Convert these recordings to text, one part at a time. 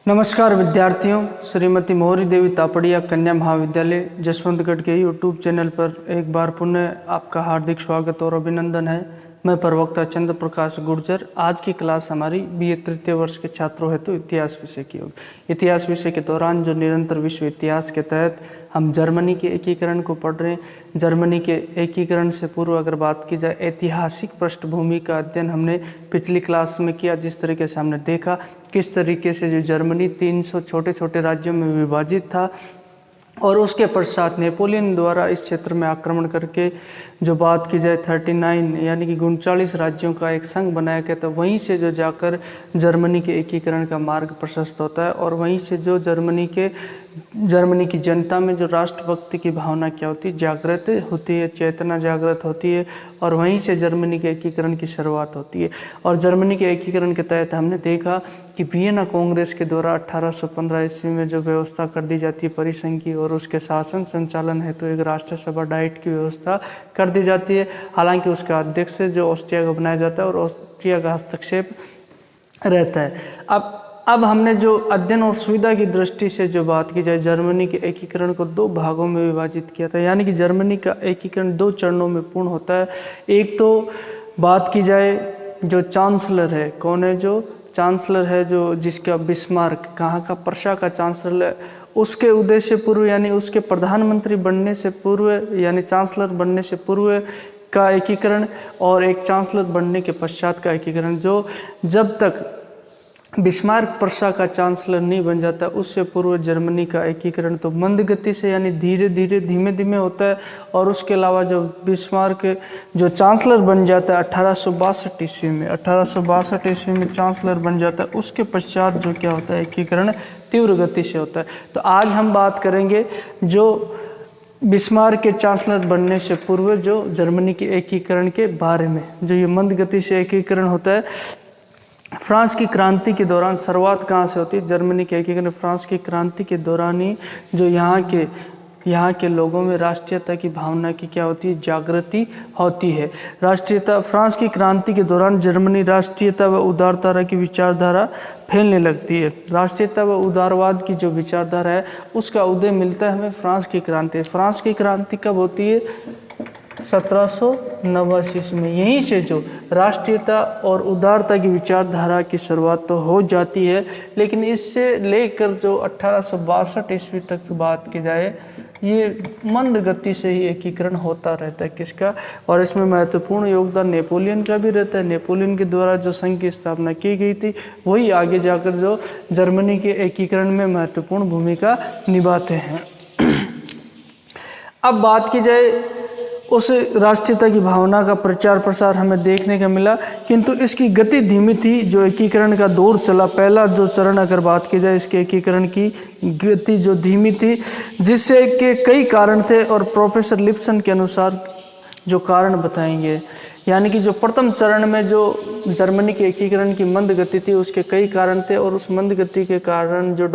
नमस्कार विद्यार्थियों, श्रीमती मोहरी देवी तापड़िया कन्या महाविद्यालय जसवंतगढ़ के यूट्यूब चैनल पर एक बार पुनः आपका हार्दिक स्वागत और अभिनंदन है। मैं प्रवक्ता चंद्र प्रकाश गुर्जर। आज की क्लास हमारी बीए तृतीय वर्ष के छात्रों हेतु इतिहास विषय की होगी। इतिहास विषय के दौरान जो निरंतर विश्व इतिहास के तहत हम जर्मनी के एकीकरण को पढ़ रहे हैं। जर्मनी के एकीकरण से पूर्व अगर बात की जाए, ऐतिहासिक पृष्ठभूमि का अध्ययन हमने पिछली क्लास में किया। जिस तरीके से हमने देखा किस तरीके से जो जर्मनी 300 छोटे छोटे राज्यों में विभाजित था और उसके पश्चात नेपोलियन द्वारा इस क्षेत्र में आक्रमण करके जो बात की जाए 39 यानी कि 39 राज्यों का एक संघ बनाया गया, तो वहीं से जो जाकर जर्मनी के एकीकरण का मार्ग प्रशस्त होता है और वहीं से जो जर्मनी की जनता में जो राष्ट्रभक्ति की भावना क्या होती है, जागृत होती है, चेतना जागृत होती है और वहीं से जर्मनी के एकीकरण की शुरुआत होती है। और जर्मनी के एकीकरण के तहत हमने देखा कि वियना कांग्रेस के द्वारा 1815 ईस्वी में जो व्यवस्था कर दी जाती है परिसंघ की, और उसके शासन संचालन हेतु एक राष्ट्र सभा डाइट की व्यवस्था कर दी जाती है। हालांकि उसका अध्यक्ष जो ऑस्ट्रिया का बनाया जाता है और ऑस्ट्रिया का हस्तक्षेप रहता है। अब हमने जो अध्ययन और सुविधा की दृष्टि से जो बात की जाए, जर्मनी के एकीकरण को दो भागों में विभाजित किया था। यानी कि जर्मनी का एकीकरण दो चरणों में पूर्ण होता है। एक तो बात की जाए जो चांसलर है, कौन है जो चांसलर है, जो जिसका बिस्मार्क कहाँ का प्रशा का चांसलर है, उसके उदय से पूर्व यानी उसके प्रधानमंत्री बनने से पूर्व यानी चांसलर बनने से पूर्व का एकीकरण, और एक चांसलर बनने के पश्चात का एकीकरण। जो जब तक बिस्मार्क प्रशा का चांसलर नहीं बन जाता उससे पूर्व जर्मनी का एकीकरण तो मंद गति से यानी धीरे धीमे होता है। और उसके अलावा जो बिस्मार्क जो चांसलर बन जाता है 1862 ईस्वी में चांसलर बन जाता है, उसके पश्चात जो क्या होता है एकीकरण तीव्र गति से होता है। तो आज हम बात करेंगे जो बिस्मार्क के चांसलर बनने से पूर्व जो जर्मनी के एकीकरण के बारे में। जो ये मंद गति से एकीकरण होता है, फ्रांस की क्रांति के दौरान शुरुआत कहाँ से होती है जर्मनी के एकीकरण? फ्रांस की क्रांति के दौरान ही जो यहाँ के लोगों में राष्ट्रीयता की भावना की क्या होती है, जागृति होती है। राष्ट्रीयता, फ्रांस की क्रांति के दौरान जर्मनी राष्ट्रीयता व उदारता की विचारधारा फैलने लगती है। राष्ट्रीयता व उदारवाद की जो विचारधारा है उसका उदय मिलता है हमें फ्रांस की क्रांति। फ्रांस की क्रांति कब होती है? 1789 ईस्वी में। यहीं से जो राष्ट्रीयता और उदारता की विचारधारा की शुरुआत तो हो जाती है, लेकिन इससे लेकर जो 1862 ईस्वी तक की बात की जाए, ये मंद गति से ही एकीकरण होता रहता है। किसका? और इसमें महत्वपूर्ण योगदान नेपोलियन का भी रहता है। नेपोलियन के द्वारा जो संघ की स्थापना की गई थी वही आगे जाकर जो जर्मनी के एकीकरण में महत्वपूर्ण भूमिका निभाते हैं। अब बात की जाए उस राष्ट्रीयता की भावना का प्रचार प्रसार हमें देखने का मिला, किंतु इसकी गति धीमी थी। जो एकीकरण का दौर चला, पहला जो चरण अगर बात की जाए इसके एकीकरण की गति जो धीमी थी, जिससे के कई कारण थे और प्रोफेसर लिप्सन के अनुसार जो कारण बताएंगे। यानी कि जो प्रथम चरण में जो जर्मनी के एकीकरण की मंद गति थी उसके कई कारण थे, और उस मंद गति के कारण जो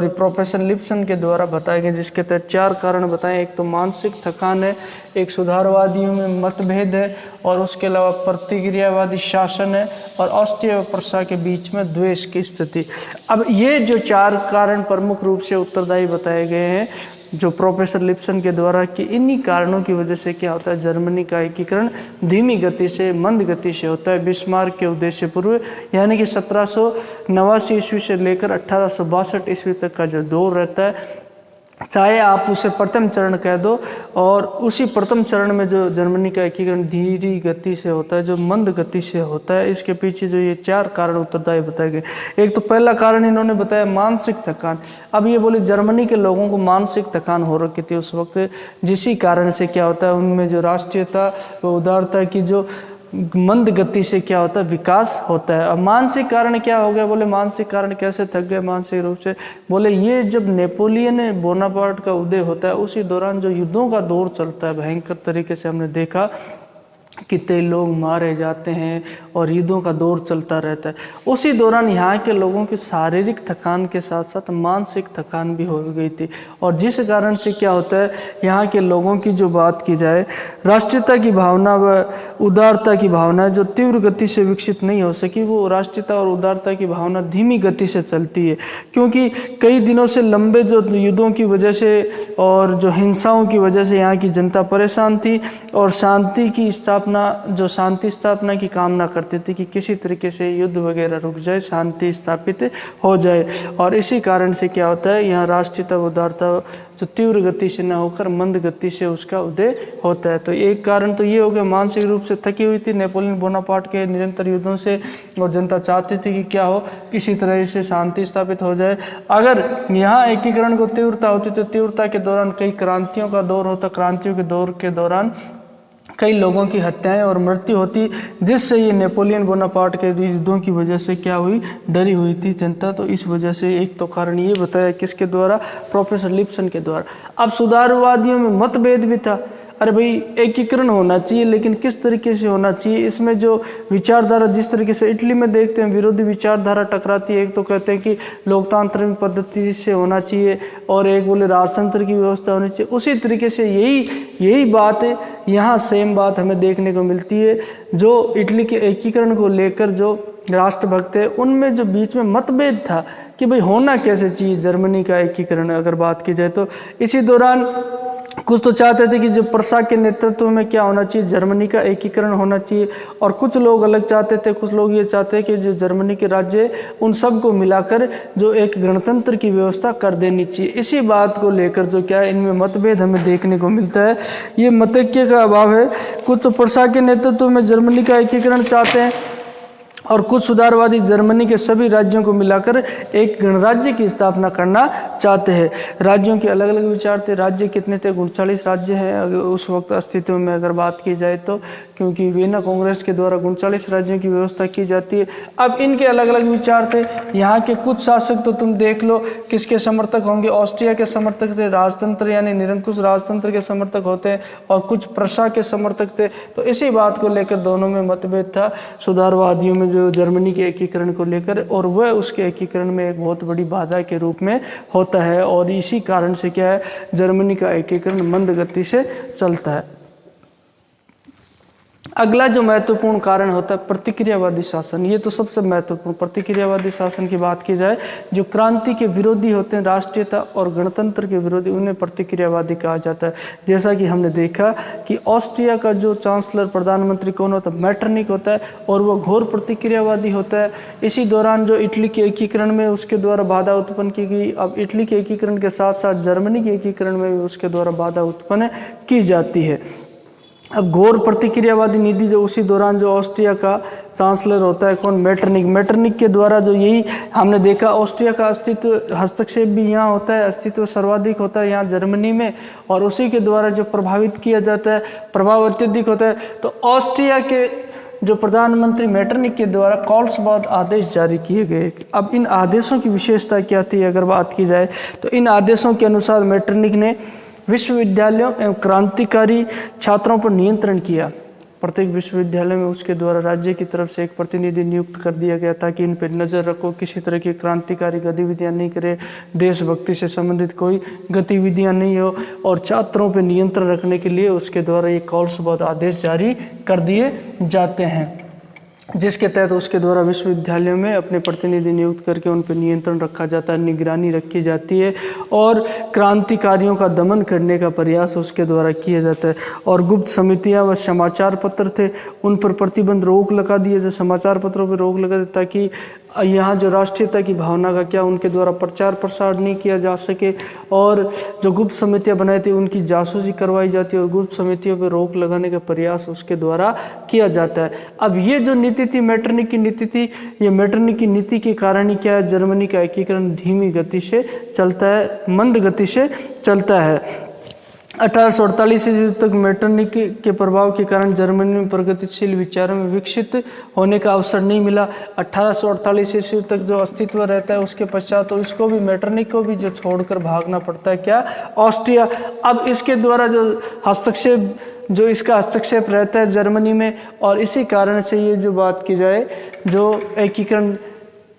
प्रोफेसर लिप्सन के द्वारा बताए गए, जिसके तहत 4 कारण बताए। एक तो मानसिक थकान है, एक सुधारवादियों में मतभेद है, और उसके अलावा प्रतिक्रियावादी शासन है, और ऑस्ट्रिया व प्रशा के बीच में द्वेष की स्थिति। अब ये जो 4 कारण प्रमुख रूप से उत्तरदायी बताए गए हैं जो प्रोफेसर लिप्सन के द्वारा, कि इन्हीं कारणों की वजह से क्या होता है जर्मनी का एकीकरण धीमी गति से मंद गति से होता है बिस्मार्क के उद्देश्य पूर्व। यानी कि 1789 ईस्वी से लेकर 1862 ईस्वी तक का जो दौर रहता है, चाहे आप उसे प्रथम चरण कह दो, और उसी प्रथम चरण में जो जर्मनी का एकीकरण धीमी गति से होता है, जो मंद गति से होता है, इसके पीछे जो ये 4 कारण उत्तरदायी बताए गए। एक तो पहला कारण इन्होंने बताया मानसिक थकान। अब ये बोले जर्मनी के लोगों को मानसिक थकान हो रखी थी उस वक्त, जिसी कारण से क्या होता है उनमें जो राष्ट्रीयता व उदारता की जो मंद गति से क्या होता है विकास होता है। अब मानसिक कारण क्या हो गया? बोले मानसिक कारण कैसे थक गए मानसिक रूप से? बोले ये जब नेपोलियन बोनापार्ट का उदय होता है उसी दौरान जो युद्धों का दौर चलता है भयंकर तरीके से हमने देखा कितने लोग मारे जाते हैं और युद्धों का दौर चलता रहता है। उसी दौरान यहाँ के लोगों की शारीरिक थकान के साथ साथ मानसिक थकान भी हो गई थी, और जिस कारण से क्या होता है, यहाँ के लोगों की जो बात की जाए, राष्ट्रीयता की भावना व उदारता की भावना जो तीव्र गति से विकसित नहीं हो सकी, वो राष्ट्रीयता और उदारता की भावना धीमी गति से चलती है, क्योंकि कई दिनों से लंबे जो युद्धों की वजह से और जो हिंसाओं की वजह से यहाँ की जनता परेशान थी और शांति स्थापना की कामना करते थे कि किसी तरीके से युद्ध वगैरह रुक जाए, शांति स्थापित हो जाए। और इसी कारण से क्या होता है, यहाँ राष्ट्रीयता उदारता जो तीव्र गति से न होकर मंद गति से उसका उदय होता है। तो एक कारण तो ये हो गया, मानसिक रूप से थकी हुई थी नेपोलियन बोनापार्ट के निरंतर युद्धों से, और जनता चाहती थी कि क्या हो, किसी तरह से शांति स्थापित हो जाए। अगर यहाँ एकीकरण को तीव्रता होती तो तीव्रता के दौरान कई क्रांतियों का दौर होता, क्रांतियों के दौर के दौरान कई लोगों की हत्याएं और मृत्यु होती, जिससे ये नेपोलियन बोनापार्ट के युद्धों की वजह से क्या हुई, डरी हुई थी जनता। तो इस वजह से एक तो कारण ये बताया किसके द्वारा, प्रोफेसर लिप्सन के द्वारा। अब सुधारवादियों में मतभेद भी था, अरे भाई एकीकरण होना चाहिए, लेकिन किस तरीके से होना चाहिए, इसमें जो विचारधारा जिस तरीके से इटली में देखते हैं विरोधी विचारधारा टकराती है। एक तो कहते हैं कि लोकतांत्रिक पद्धति से होना चाहिए और एक बोले राजतंत्र की व्यवस्था होनी चाहिए। उसी तरीके से यही बात है, यहाँ सेम बात हमें देखने को मिलती है। जो इटली के एकीकरण को लेकर जो राष्ट्रभक्त है, उनमें जो बीच में मतभेद था कि भाई होना कैसे चाहिए जर्मनी का एकीकरण, अगर बात की जाए तो इसी दौरान कुछ तो चाहते थे कि जो प्रशा के नेतृत्व में क्या होना चाहिए, जर्मनी का एकीकरण होना चाहिए, और कुछ लोग अलग चाहते थे। कुछ लोग ये चाहते हैं कि जो जर्मनी के राज्य उन सब को मिलाकर जो एक गणतंत्र की व्यवस्था कर देनी चाहिए। इसी बात को लेकर जो क्या है, इनमें मतभेद हमें देखने को मिलता है। ये मतैक्य का अभाव है। कुछ तो प्रशा के नेतृत्व में जर्मनी का एकीकरण चाहते हैं और कुछ सुधारवादी जर्मनी के सभी राज्यों को मिलाकर एक गणराज्य की स्थापना करना चाहते हैं। राज्यों के अलग अलग विचार थे। राज्य कितने थे, 39 राज्य हैं उस वक्त अस्तित्व में अगर बात की जाए तो, क्योंकि वियना कांग्रेस के द्वारा 39 राज्यों की व्यवस्था की जाती है। अब इनके अलग अलग विचार थे। यहाँ के कुछ शासक तो तुम देख लो किसके समर्थक होंगे, ऑस्ट्रिया के समर्थक थे, राजतंत्र यानी निरंकुश राजतंत्र के समर्थक होते हैं, और कुछ प्रशा के समर्थक थे। तो इसी बात को लेकर दोनों में मतभेद था, सुधारवादियों में जो जर्मनी के एकीकरण को लेकर, और वह उसके एकीकरण में एक बहुत बड़ी बाधा के रूप में होता है। और इसी कारण से क्या है, जर्मनी का एकीकरण मंद गति से चलता है। अगला जो महत्वपूर्ण कारण होता है प्रतिक्रियावादी शासन। ये तो सबसे महत्वपूर्ण, प्रतिक्रियावादी शासन की बात की जाए, जो क्रांति के विरोधी होते हैं, राष्ट्रीयता और गणतंत्र के विरोधी, उन्हें प्रतिक्रियावादी कहा जाता है। जैसा कि हमने देखा कि ऑस्ट्रिया का जो चांसलर प्रधानमंत्री कौन होता है, मैटरनिक होता है, और वह घोर प्रतिक्रियावादी होता है। इसी दौरान जो इटली के एकीकरण में उसके द्वारा बाधा उत्पन्न की गई, अब इटली के एकीकरण के साथ साथ जर्मनी के एकीकरण में भी उसके द्वारा बाधा उत्पन्न की जाती है। अब घोर प्रतिक्रियावादी नीति जो उसी दौरान जो ऑस्ट्रिया का चांसलर होता है कौन, मैटरनिक के द्वारा जो यही हमने देखा, ऑस्ट्रिया का अस्तित्व हस्तक्षेप भी यहाँ होता है, अस्तित्व सर्वाधिक होता है यहाँ जर्मनी में, और उसी के द्वारा जो प्रभावित किया जाता है, प्रभाव अत्यधिक होता है। तो ऑस्ट्रिया के जो प्रधानमंत्री मैटरनिक के द्वारा कॉल्सबाद आदेश जारी किए गए। अब इन आदेशों की विशेषता क्या थी अगर बात की जाए तो, इन आदेशों के अनुसार मैटरनिक ने विश्वविद्यालयों एवं क्रांतिकारी छात्रों पर नियंत्रण किया। प्रत्येक विश्वविद्यालय में उसके द्वारा राज्य की तरफ से एक प्रतिनिधि नियुक्त कर दिया गया ताकि इन पर नज़र रखो, किसी तरह की क्रांतिकारी गतिविधियां नहीं करे, देशभक्ति से संबंधित कोई गतिविधियां नहीं हो, और छात्रों पर नियंत्रण रखने के लिए उसके द्वारा ये कॉल्सबाद आदेश जारी कर दिए जाते हैं, जिसके तहत उसके द्वारा विश्वविद्यालयों में अपने प्रतिनिधि नियुक्त करके उन पर नियंत्रण रखा जाता है, निगरानी रखी जाती है, और क्रांतिकारियों का दमन करने का प्रयास उसके द्वारा किया जाता है। और गुप्त समितियां व समाचार पत्र थे, उन पर प्रतिबंध, रोक लगा दिए, जो समाचार पत्रों पर रोक लगा दी ताकि यहाँ जो राष्ट्रीयता की भावना का क्या उनके द्वारा प्रचार प्रसार नहीं किया जा सके। और जो गुप्त समितियाँ बनाई थी उनकी जासूसी करवाई जाती है, और गुप्त समितियों पर रोक लगाने का प्रयास उसके द्वारा किया जाता है। अब ये जो नीति थी, मैटरनिक की नीति थी, ये मैटरनिक की नीति के कारण ही क्या है, जर्मनी का एकीकरण धीमी गति से चलता है, मंद गति से चलता है। 1848 ईस्वी तक मैटरनिक के प्रभाव के कारण जर्मनी में प्रगतिशील विचारों में विकसित होने का अवसर नहीं मिला। 1848 ईस्वी तक जो अस्तित्व रहता है उसके पश्चात तो इसको भी, मैटरनिक को भी जो छोड़कर भागना पड़ता है क्या, ऑस्ट्रिया। अब इसके द्वारा जो हस्तक्षेप जो इसका हस्तक्षेप रहता है जर्मनी में, और इसी कारण से ये जो बात की जाए जो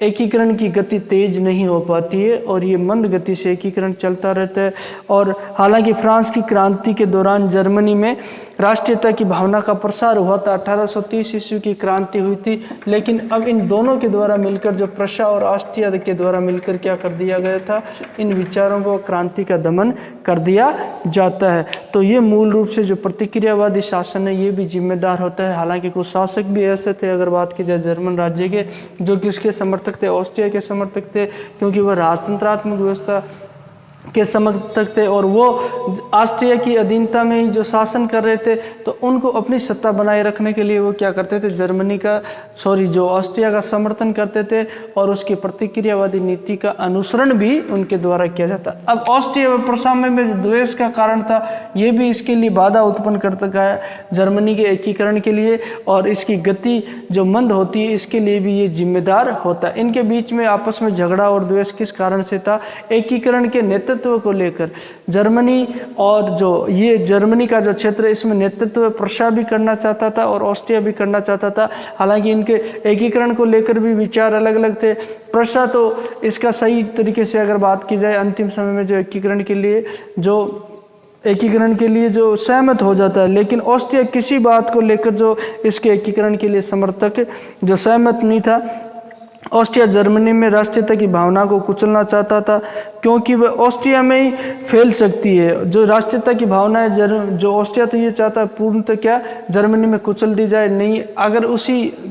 एकीकरण की गति तेज नहीं हो पाती है और ये मंद गति से एकीकरण चलता रहता है। और हालांकि फ्रांस की क्रांति के दौरान जर्मनी में राष्ट्रीयता की भावना का प्रसार हुआ था, 1830 ईस्वी की क्रांति हुई थी, लेकिन अब इन दोनों के द्वारा मिलकर जो प्रशा और ऑस्ट्रिया के द्वारा मिलकर क्या कर दिया गया था, इन विचारों को क्रांति का दमन कर दिया जाता है। तो ये मूल रूप से जो प्रतिक्रियावादी शासन है ये भी जिम्मेदार होता है। हालांकि कुछ शासक भी ऐसे थे, अगर बात की जाए जर्मन राज्य के, जो किसके समर्थक थे, ऑस्ट्रिया के समर्थक थे, क्योंकि वह राजतंत्रात्मक व्यवस्था के समर्थक थे और वो ऑस्ट्रिया की अधीनता में ही जो शासन कर रहे थे, तो उनको अपनी सत्ता बनाए रखने के लिए वो क्या करते थे, जो ऑस्ट्रिया का समर्थन करते थे और उसकी प्रतिक्रियावादी नीति का अनुसरण भी उनके द्वारा किया जाता। अब ऑस्ट्रिया व प्रशा में जो द्वेष का कारण था, ये भी इसके लिए बाधा उत्पन्न करता है जर्मनी के एकीकरण के लिए, और इसकी गति जो मंद होती है इसके लिए भी ये जिम्मेदार होता है। इनके बीच में आपस में झगड़ा और द्वेष किस कारण से था, एकीकरण के नेतृत्व को लेकर। जर्मनी और जो ये जर्मनी का जो क्षेत्र, इसमें नेतृत्व प्रशा भी करना चाहता था और ऑस्ट्रिया भी करना चाहता था। हालांकि इनके एकीकरण को लेकर भी विचार अलग अलग थे। प्रशा तो इसका सही तरीके से अगर बात की जाए, अंतिम समय में जो एकीकरण के लिए जो सहमत हो जाता है, लेकिन ऑस्ट्रिया किसी बात को लेकर जो इसके एकीकरण के लिए समर्थक जो सहमत नहीं था। ऑस्ट्रिया जर्मनी में राष्ट्रीयता की भावना को कुचलना चाहता था, क्योंकि वह ऑस्ट्रिया में ही फैल सकती है। जो राष्ट्रीयता की भावना है जो ऑस्ट्रिया तो ये चाहता है पूर्णतः क्या जर्मनी में कुचल दी जाए, नहीं अगर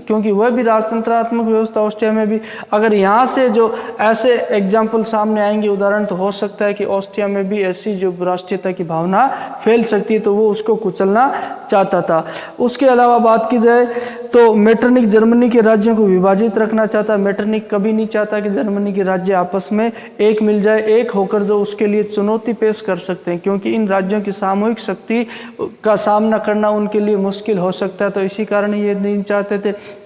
क्योंकि वह भी राजतंत्रात्मक व्यवस्था ऑस्ट्रिया में भी, अगर यहाँ से जो ऐसे एग्जाम्पल सामने आएंगे, उदाहरण, तो हो सकता है कि ऑस्ट्रिया में भी ऐसी जो राष्ट्रीयता की भावना फैल सकती है, तो वो उसको कुचलना चाहता था। उसके अलावा बात की जाए तो मेटरनिक जर्मनी के राज्यों को विभाजित रखना चाहता। मेटरनिक कभी नहीं चाहता कि जर्मनी के राज्य आपस में एक मिल जाए, एक होकर जो उसके लिए चुनौती पेश कर सकते हैं, क्योंकि इन राज्यों की सामूहिक शक्ति का सामना करना उनके लिए मुश्किल हो सकता है। तो इसी कारण ये नहीं चाहते थे,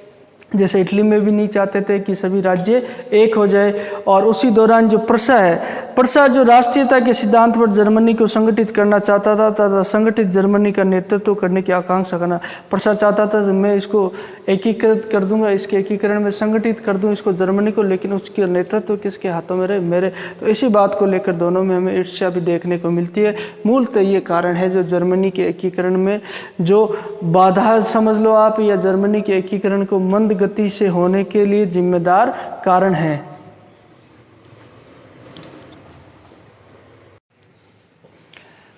जैसे इटली में भी नहीं चाहते थे कि सभी राज्य एक हो जाए। और उसी दौरान जो प्रशा जो राष्ट्रीयता के सिद्धांत पर जर्मनी को संगठित करना चाहता था तथा संगठित जर्मनी का नेतृत्व करने की आकांक्षा करना। प्रशा चाहता था मैं इसको एकीकृत कर दूंगा, इसके एकीकरण में संगठित कर दूं इसको जर्मनी को, लेकिन उसके नेतृत्व किसके हाथों में रहे, मेरे। तो इसी बात को लेकर दोनों में हमें ईर्ष्या भी देखने को मिलती है। मूलतः ये कारण है जो जर्मनी के एकीकरण में जो बाधा समझ लो आप, या जर्मनी के एकीकरण को मंद गति से होने के लिए जिम्मेदार कारण है।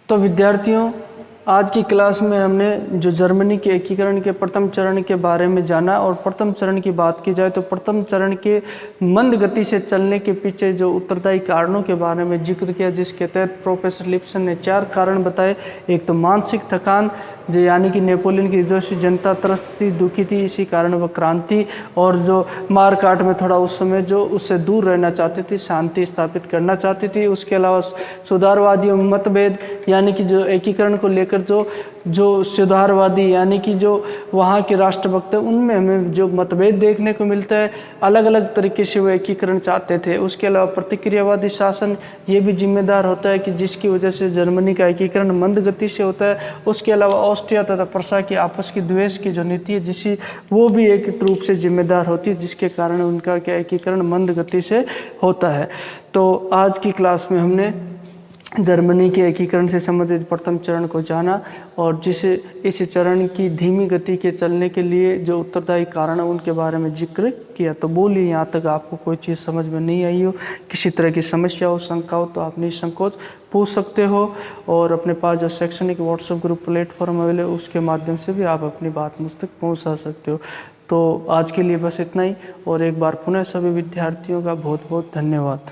तो विद्यार्थियों, आज की क्लास में हमने जो जर्मनी के एकीकरण के प्रथम चरण के बारे में जाना, और प्रथम चरण की बात की जाए तो प्रथम चरण के मंद गति से चलने के पीछे जो उत्तरदायी कारणों के बारे में जिक्र किया, जिसके तहत प्रोफेसर लिप्सन ने 4 कारण बताए। एक तो मानसिक थकान, जो यानी कि नेपोलियन की हृदय से जनता त्रस्त थी, दुखी थी, इसी कारण वह क्रांति और जो मार काट में थोड़ा उस समय जो उससे दूर रहना चाहती थी, शांति स्थापित करना चाहती थी। उसके अलावा सुधारवादियों में मतभेद, यानी कि जो एकीकरण को लेकर जो सुधारवादी यानी कि जो वहाँ के राष्ट्रभक्त हैं, उनमें हमें जो मतभेद देखने को मिलता है, अलग अलग तरीके से वो एकीकरण चाहते थे। उसके अलावा प्रतिक्रियावादी शासन ये भी जिम्मेदार होता है कि जिसकी वजह से जर्मनी का एकीकरण मंद गति से होता है। उसके अलावा ऑस्ट्रिया तथा प्रशा की आपस की द्वेष की जो नीति है, वो भी एक रूप से जिम्मेदार होती है, जिसके कारण उनका क्या एकीकरण मंद गति से होता है। तो आज की क्लास में हमने जर्मनी के एकीकरण से संबंधित प्रथम चरण को जाना, और इस चरण की धीमी गति के चलने के लिए जो उत्तरदायी कारण है उनके बारे में जिक्र किया। तो बोलिए, यहाँ तक आपको कोई चीज़ समझ में नहीं आई हो, किसी तरह की समस्या हो, शंका हो, तो आप निसंकोच पूछ सकते हो। और अपने पास जो शैक्षणिक व्हाट्सएप ग्रुप प्लेटफॉर्म अवेलेबल है, उसके माध्यम से भी आप अपनी बात मुझ तक पहुँचा सकते हो। तो आज के लिए बस इतना ही, और एक बार पुनः सभी विद्यार्थियों का बहुत बहुत धन्यवाद।